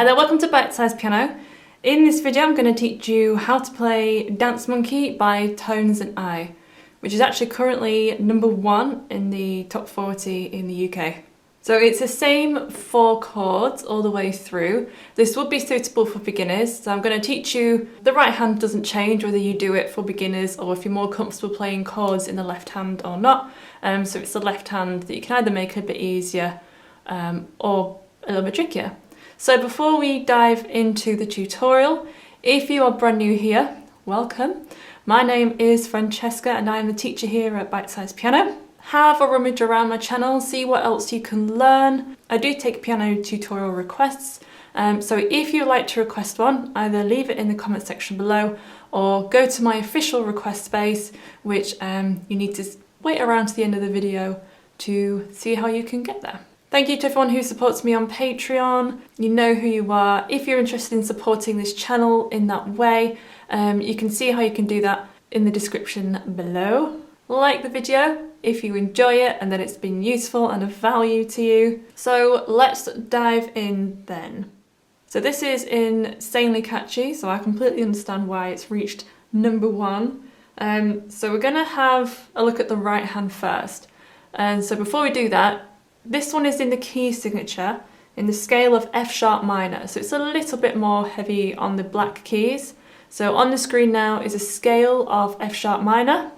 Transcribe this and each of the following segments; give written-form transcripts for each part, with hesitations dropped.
there, welcome to Bitesize Piano. In this video I'm going to teach you how to play Dance Monkey by Tones and I, which is actually currently #1 in the top 40 in the UK. So it's the same 4 chords all the way through. This would be suitable for beginners, so I'm going to teach you the right hand doesn't change whether you do it for beginners or if you're more comfortable playing chords in the left hand or not. So it's the left hand that you can either make a bit easier or a little bit trickier. So before we dive into the tutorial, if you are brand new here, welcome. My name is Francesca and I am the teacher here at Bitesize Piano. Have a rummage around my channel, see what else you can learn. I do take piano tutorial requests, so if you'd like to request one, either leave it in the comment section below or go to my official request space, which you need to wait around to the end of the video to see how you can get there. Thank you to everyone who supports me on Patreon. You know who you are. If you're interested in supporting this channel in that way, you can see how you can do that in the description below. Like the video if you enjoy it and that it's been useful and of value to you. So let's dive in then. So this is insanely catchy, so I completely understand why it's reached #1. So we're gonna have a look at the right hand first. And so before we do that, this one is in the key signature in the scale of F sharp minor. So it's a little bit more heavy on the black keys. So on the screen now is a scale of F sharp minor.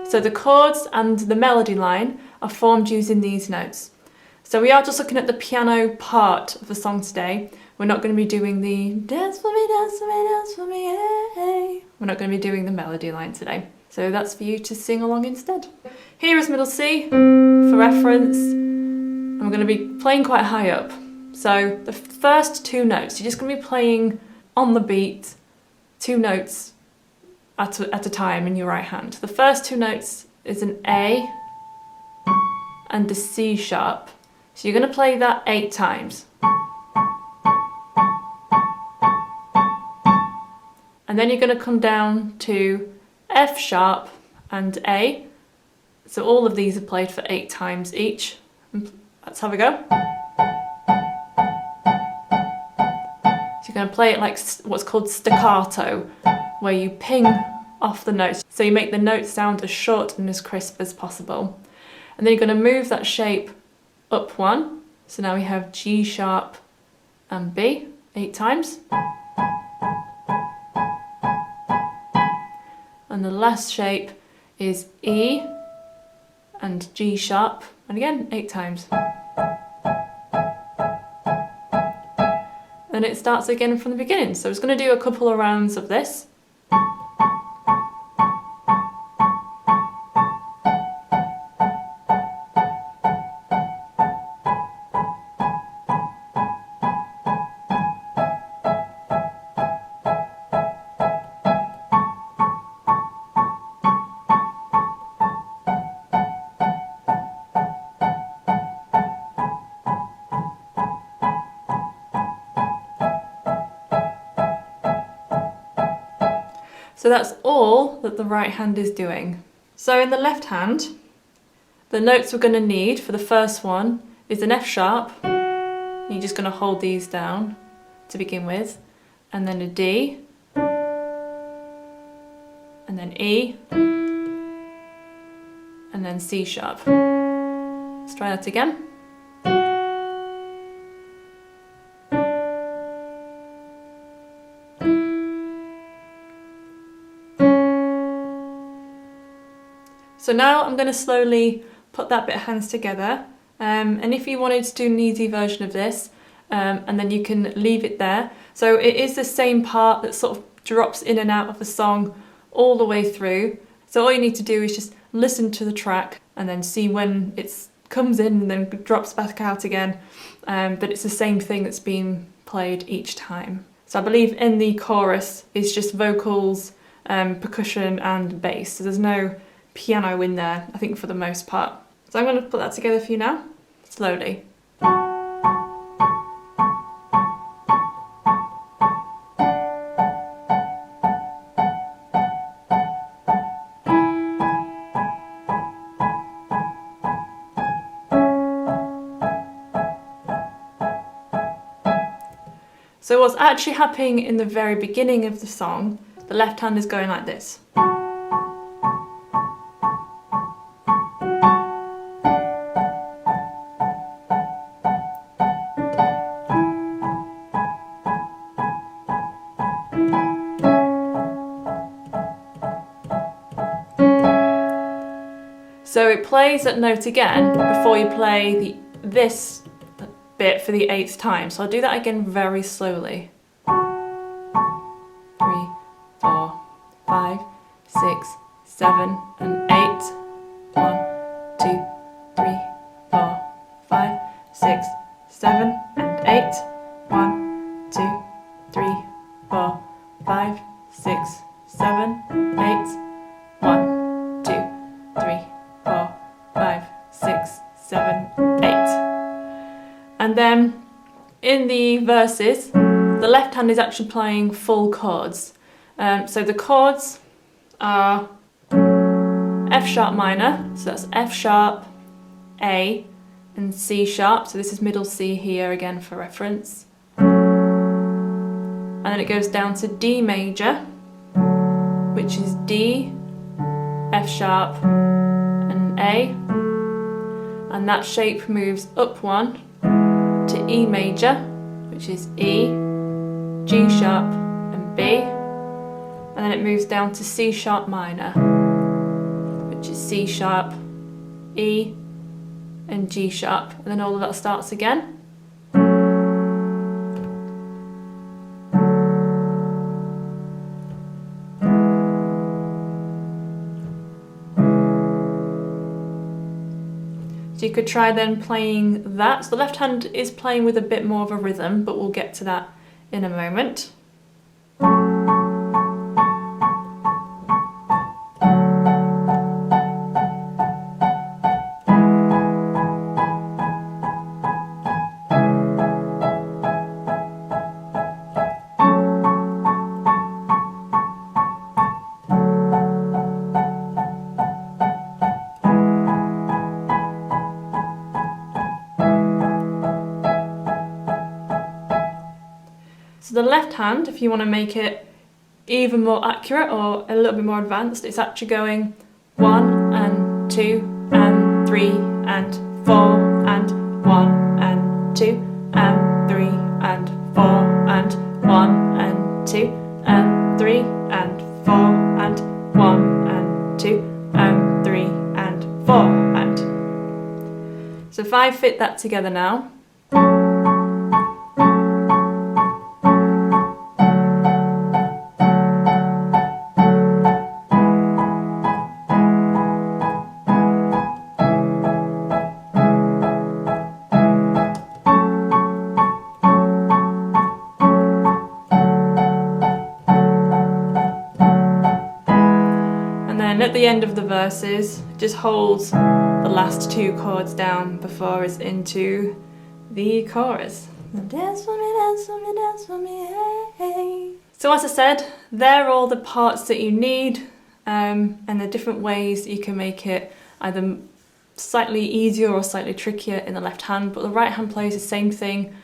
So the chords and the melody line are formed using these notes. So we are just looking at the piano part of the song today. We're not going to be doing the dance for me, dance for me, dance for me, hey. We're not going to be doing the melody line today. So that's for you to sing along instead. Here is middle C for reference. I'm going to be playing quite high up. So the first 2 notes, you're just going to be playing on the beat, 2 notes at a time in your right hand. The first 2 notes is an A and a C sharp. So you're going to play that 8 times. And then you're going to come down to F sharp and A. So all of these are played for 8 times each. Let's have a go. So you're going to play it like what's called staccato, where you ping off the notes. So you make the notes sound as short and as crisp as possible. And then you're going to move that shape up 1. So now we have G sharp and B 8 times. And the last shape is E and G sharp, and again 8 times. Then it starts again from the beginning. So it's going to do a couple of rounds of this. So that's all that the right hand is doing. So in the left hand, the notes we're going to need for the first one is an F sharp. You're just going to hold these down to begin with, and then a D, and then E, and then C sharp. Let's try that again. So now I'm going to slowly put that bit of hands together, and if you wanted to do an easy version of this, and then you can leave it there. So it is the same part that sort of drops in and out of the song all the way through. So all you need to do is just listen to the track and then see when it comes in and then drops back out again, but it's the same thing that's being played each time. So I believe in the chorus it's just vocals, percussion and bass, so there's no piano in there, I think, for the most part. So I'm going to put that together for you now, slowly. So what's actually happening in the very beginning of the song, the left hand is going like this. So it plays that note again before you play this bit for the 8th time. So I'll do that again very slowly. 3, 4, 5, 6, 7 and 8. 1, 2, 3, 4, 5, 6, 7 and 8. 1, 2, 3, 4, 5, 6, 7, 8. 1, 2, 3, 4, 5, 6, 7, 8. And then in the verses, the left hand is actually playing full chords. So the chords are F sharp minor, so that's F sharp, A, and C sharp. So this is middle C here again for reference. And then it goes down to D major, which is D, F sharp, and A. And that shape moves up one to E major, which is E, G sharp, and B. And then it moves down to C sharp minor, which is C sharp, E, and G sharp. And then all of that starts again. So you could try then playing that. So the left hand is playing with a bit more of a rhythm, but we'll get to that in a moment. So the left hand, if you want to make it even more accurate or a little bit more advanced, it's actually going 1 and 2 and 3 and 4 and 1 and 2 and 3 and 4 and 1 and 2 and 3 and 4 and 1 and 2 and 3 and 4 and. So if I fit that together now. And at the end of the verses, just holds the last 2 chords down before it's into the chorus. Dance for me, dance for me, dance for me, hey, hey. So as I said, they're all the parts that you need, and the different ways you can make it either slightly easier or slightly trickier in the left hand, but the right hand plays the same thing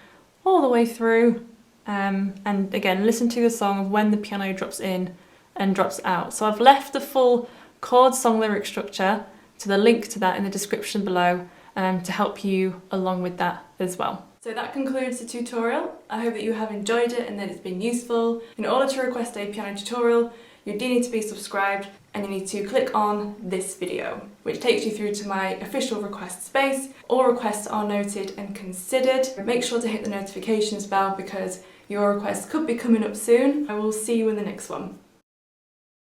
all the way through. And again, listen to the song of when the piano drops in and drops out. So I've left the full chord song lyric structure to the link to that in the description below to help you along with that as well. So that concludes the tutorial. I hope that you have enjoyed it and that it's been useful. In order to request a piano tutorial, you do need to be subscribed and you need to click on this video, which takes you through to my official request space. All requests are noted and considered. Make sure to hit the notifications bell because your request could be coming up soon. I will see you in the next one.